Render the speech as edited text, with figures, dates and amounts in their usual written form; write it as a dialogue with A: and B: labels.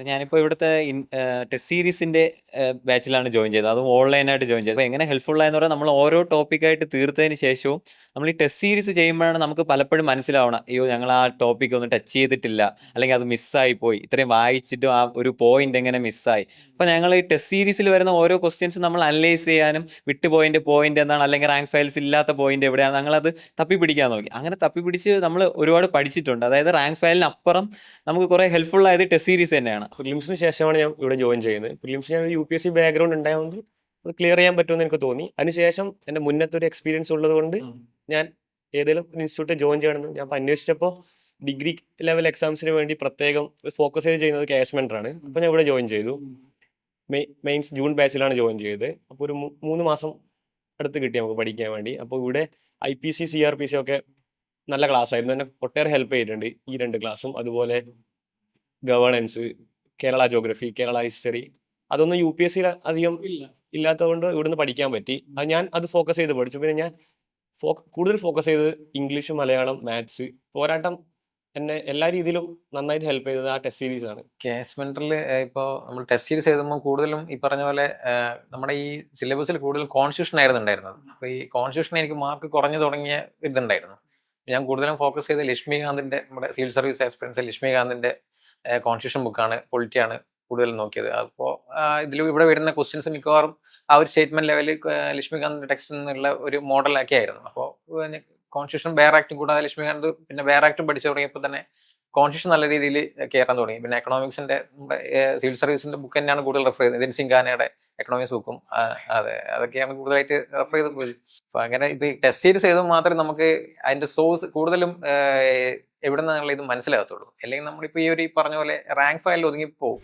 A: ഞാനിപ്പോൾ ഇവിടുത്തെ ടെസ്റ്റ് സീരീസിന്റെ ബാച്ചിലാണ് ജോയിൻ ചെയ്തത്. അതും ഓൺലൈനായിട്ട് ജോയിൻ ചെയ്തത്. അപ്പോൾ എങ്ങനെ ഹെൽപ്ഫുൾ ആയെന്ന് പറഞ്ഞാൽ നമ്മൾ ഓരോ ടോപ്പിക്കായിട്ട് തീർത്തതിന് ശേഷവും നമ്മൾ ഈ ടെസ്റ്റ് സീരീസ് ചെയ്യുമ്പോഴാണ് നമുക്ക് പലപ്പോഴും മനസ്സിലാവണം, അയ്യോ ഞങ്ങൾ ആ ടോപ്പിക് ഒന്നും ടച്ച് ചെയ്തിട്ടില്ല, അല്ലെങ്കിൽ അത് മിസ്സായി പോയി, ഇത്രയും വായിച്ചിട്ടും ആ ഒരു പോയിന്റ് എങ്ങനെ മിസ്സായി. അപ്പോൾ ഞങ്ങൾ ഈ ടെസ്റ്റ് സീരീസിൽ വരുന്ന ഓരോ ക്വസ്റ്റ്യൻസും നമ്മൾ അനലൈസ് ചെയ്യാനും പോയിന്റ് എന്താണ്, അല്ലെങ്കിൽ റാങ്ക് ഫയൽസ് ഇല്ലാത്ത പോയിന്റ് എവിടെയാണ്, ഞങ്ങളത് തപ്പിപ്പിടിക്കാൻ നോക്കി. അങ്ങനെ തപ്പിപ്പിടിച്ച് നമ്മൾ ഒരുപാട് പഠിച്ചിട്ടുണ്ട്. അതായത് റാങ്ക് ഫയലിന് അപ്പുറം നമുക്ക് കുറേ ഹെൽപ്ഫുൾ ആയത് ടെസ്റ്റ് സീരീസ് തന്നെയാണ്.
B: പ്രിലിംസിന് ശേഷമാണ് ഞാൻ ഇവിടെ ജോയിൻ ചെയ്യുന്നത്. പ്രിലിംസ് ഞാൻ UPSC ബാക്ക്ഗ്രൗണ്ട് ഉണ്ടായതുകൊണ്ട് അത് ക്ലിയർ ചെയ്യാൻ പറ്റുമെന്ന് എനിക്ക് തോന്നി. അതിനുശേഷം എൻ്റെ മുന്നത്തെ ഒരു എക്സ്പീരിയൻസ് ഉള്ളതുകൊണ്ട് ഞാൻ ഏതെങ്കിലും ഇൻസ്റ്റിറ്റ്യൂട്ട് ജോയിൻ ചെയ്യണമെന്ന് ഞാൻ അന്വേഷിച്ചപ്പോൾ ഡിഗ്രി ലെവൽ എക്സാംസിന് വേണ്ടി പ്രത്യേകം ഫോക്കസ് ചെയ്ത് ചെയ്യുന്നത് KS മെൻറ്ററാണ്. അപ്പോൾ ഞാൻ ഇവിടെ ജോയിൻ ചെയ്തു. മെയിൻസ് ജൂൺ ബാച്ചിലാണ് ജോയിൻ ചെയ്തത്. അപ്പോൾ ഒരു 3 മാസം അടുത്ത് കിട്ടി നമുക്ക് പഠിക്കാൻ വേണ്ടി. അപ്പോൾ ഇവിടെ IPC CRPC ഒക്കെ നല്ല ക്ലാസ് ആയിരുന്നു. എന്നെ ഒട്ടേറെ ഹെൽപ്പ് ചെയ്തിട്ടുണ്ട് ഈ 2 ക്ലാസ്സും. അതുപോലെ governance, Kerala geography, Kerala history, അതൊന്നും UPSC അധികം ഇല്ലാത്തതുകൊണ്ട് ഇവിടുന്ന് പഠിക്കാൻ പറ്റി. അത് ഫോക്കസ് ചെയ്ത് പഠിച്ചു. പിന്നെ ഞാൻ കൂടുതൽ ഫോക്കസ് ചെയ്ത് ഇംഗ്ലീഷ്, മലയാളം, മാത്സ് പോരാട്ടം എന്നെ എല്ലാ രീതിയിലും നന്നായിട്ട് ഹെൽപ്പ് ചെയ്തത് ആ ടെസ്റ്റ് സീരീസ് ആണ്.
C: KS മെൻറ്ററിൽ ഇപ്പോൾ നമ്മൾ ടെസ്റ്റ് സീരീസ് എഴുതുമ്പോൾ കൂടുതലും ഈ പറഞ്ഞ പോലെ നമ്മുടെ ഈ സിലബസിൽ കൂടുതൽ കോൺസ്റ്റിറ്റ്യൂഷൻ ആയിരുന്നു ഉണ്ടായിരുന്നത്. അപ്പോൾ ഈ കോൺസ്റ്റിറ്റ്യൂഷൻ എനിക്ക് മാർക്ക് കുറഞ്ഞു തുടങ്ങിയ ഇതുണ്ടായിരുന്നു. ഞാൻ കൂടുതലും ഫോക്കസ് ചെയ്ത് ലക്ഷ്മികാന്തിൻ്റെ, നമ്മുടെ സിവിൽ സർവീസ് എക്സ്പീരിയൻസ് ലക്ഷ്മികാന്തിൻ്റെ കോൺസ്റ്റിറ്റ്യൂഷൻ ബുക്കാണ്, പൊളിറ്റിയാണ് കൂടുതൽ നോക്കിയത്. അപ്പോൾ ഇവിടെ വരുന്ന ക്വസ്റ്റ്യൻസ് മിക്കവാറും ആ ഒരു സ്റ്റേറ്റ്മെന്റ് ലെവലിൽ ലക്ഷ്മികാന്തിന്റെ ടെക്സ്റ്റിൽ നിന്നുള്ള ഒരു മോഡലാക്കി ആയിരുന്നു. അപ്പോൾ കോൺസ്റ്റിറ്റ്യൂഷൻ ബെയർ ആക്ടും കൂടാതെ ലക്ഷ്മികാന്ത് പിന്നെ ബെയർ ആക്ടും പഠിച്ചു തുടങ്ങിയപ്പോൾ തന്നെ കോൺസ്റ്റിറ്റ്യൂഷൻ നല്ല രീതിയിൽ കയറാൻ തുടങ്ങി. പിന്നെ എക്കണോമിക്സിന്റെ നമ്മുടെ സിവിൽ സർവീസിന്റെ ബുക്ക് തന്നെയാണ് കൂടുതൽ റെഫർ ചെയ്തത്. നിതിൻ സിംഗാനയുടെ എക്കണോമിക്സ് ബുക്കും അതെ അതൊക്കെയാണ് കൂടുതലായിട്ട് റെഫർ ചെയ്ത് പോയി. അപ്പൊ അങ്ങനെ ഇപ്പൊ ടെസ്റ്റ് സീരീസ് ചെയ്തപ്പോൾ മാത്രമേ നമുക്ക് അതിന്റെ സോഴ്സ് കൂടുതലും എവിടെ നിന്നുള്ള ഇത് മനസ്സിലാകത്തുള്ളൂ. അല്ലെങ്കിൽ നമ്മളിപ്പോൾ ഈ ഒരു പറഞ്ഞ പോലെ റാങ്ക് ഫയലിൽ ഒതുങ്ങി പോകും.